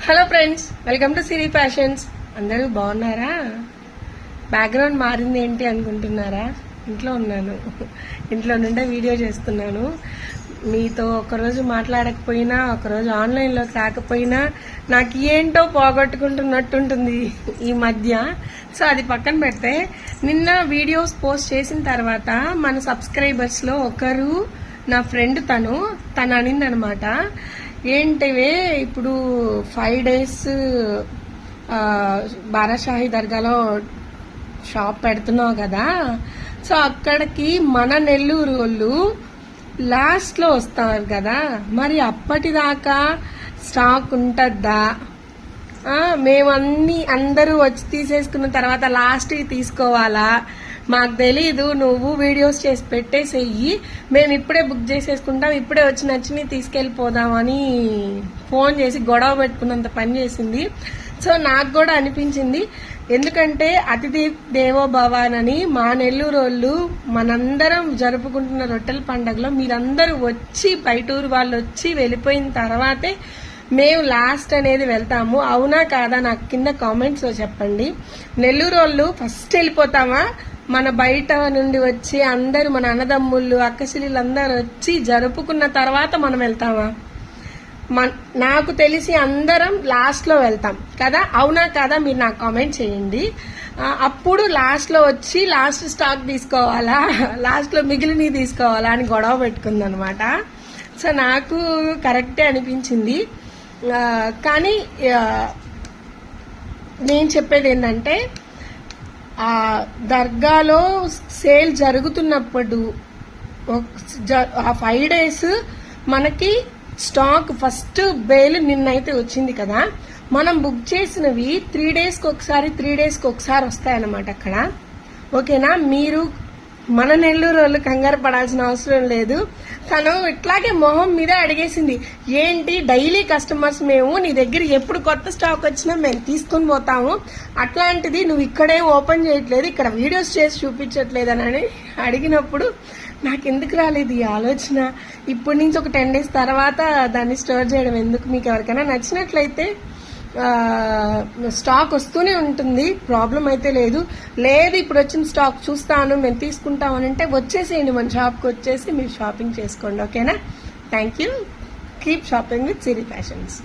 Hello friends, welcome to Siri fashions. అందరూ బాగున్నారా? Background మారింది ఏంటి అనుకుంటున్నారా? ఇంట్లో ఉన్నాను, ఇంట్లో నుండే వీడియో చేస్తున్నాను. మీతో ఒకరోజు మాట్లాడకపోయినా, ఒకరోజు ఆన్లైన్లో రాకపోయినా నాకు ఏంటో పోగొట్టుకుంటున్నట్టుంటుంది ఈ మధ్య. సో అది పక్కన పెడితే, నిన్న వీడియోస్ పోస్ట్ చేసిన తర్వాత మన సబ్స్క్రైబర్స్లో ఒకరు, నా ఫ్రెండ్ తను అనిందనమాట, ఏంటివే ఇప్పుడు 5 days బారాషాహి దర్గాలో షాప్ పెడుతున్నావు కదా, సో అక్కడికి మన నెల్లూరు వాళ్ళు లాస్ట్ లో వస్తారు కదా, మరి అప్పటిదాకా స్టాక్ ఉంటుందా? మేమన్నీ అందరూ వచ్చి తీసేసుకున్న తర్వాత లాస్ట్ తీసుకోవాలా? మాకు తెలీదు, నువ్వు వీడియోస్ చేసి పెట్టేసేయి, మేము ఇప్పుడే బుక్ చేసేసుకుంటాం, ఇప్పుడే వచ్చి నచ్చిని తీసుకెళ్లిపోదామని ఫోన్ చేసి గొడవ పెట్టుకున్నంత పని చేసింది. సో నాకు కూడా అనిపించింది, ఎందుకంటే అతిథి దేవో భవానని మా నెల్లూరు వాళ్ళు మనందరం జరుపుకుంటున్న రొట్టెల పండుగలో మీరందరూ వచ్చి, బయటూరు వాళ్ళు వచ్చి వెళ్ళిపోయిన తర్వాతే మేము లాస్ట్ అనేది వెళ్తాము. అవునా కాదా? నాకు కింద కామెంట్స్ లో చెప్పండి. నెల్లూరు వాళ్ళు ఫస్ట్ వెళ్ళిపోతామా? మన బయట నుండి వచ్చి అందరూ మన అన్నదమ్ముళ్ళు అక్కసిల్లు అందరూ వచ్చి జరుపుకున్న తర్వాత మనం వెళ్తామా? నాకు తెలిసి అందరం లాస్ట్ లో వెళ్తాం కదా, అవునా కాదా? మీరు నాకు కామెంట్ చేయండి. అప్పుడు లాస్ట్ లో వచ్చి లాస్ట్ స్టాక్ తీసుకోవాలా, లాస్ట్ లో మిగిలినవి తీసుకోవాలా అని గొడవ పెట్టుకుందనమాట. సో నాకు కరెక్టే అనిపించింది. కానీ నేను చెప్పేది ఏంటంటే, ఆ దర్గాలో సేల్ జరుగుతున్నప్పుడు ఆ 5 days మనకి స్టాక్ ఫస్ట్ బేల్ నిన్నైతే వచ్చింది కదా, మనం బుక్ చేసినవి 3 daysకి ఒకసారి వస్తాయన్నమాట అక్కడ. ఓకేనా? మీరు మన నెల్లూరు వాళ్ళు కంగారు పడాల్సిన అవసరం లేదు. తను ఇట్లాగే మొహం మీద అడిగేసింది, ఏంటి డైలీ కస్టమర్స్ మేము, నీ దగ్గర ఎప్పుడు కొత్త స్టాక్ వచ్చినా మేము తీసుకుని పోతాము, అట్లాంటిది నువ్వు ఇక్కడే ఓపెన్ చేయట్లేదు, ఇక్కడ వీడియోస్ చేసి చూపించట్లేదని అడిగినప్పుడు నాకు ఎందుకు రాలేదు ఈ ఆలోచన? ఇప్పటి నుంచి ఒక 10 days తర్వాత దాన్ని స్టోర్ చేయడం ఎందుకు? మీకు ఎవరికైనా నచ్చినట్లయితే స్టాక్ వస్తూనే ఉంటుంది, ప్రాబ్లం అయితే లేదు. ఇప్పుడు వచ్చిన స్టాక్ చూస్తాను, మేము తీసుకుంటామని అంటే వచ్చేసేయండి, మన షాప్కి వచ్చేసి మీరు షాపింగ్ చేసుకోండి. ఓకేనా? Thank you. Keep shopping with Siri fashions.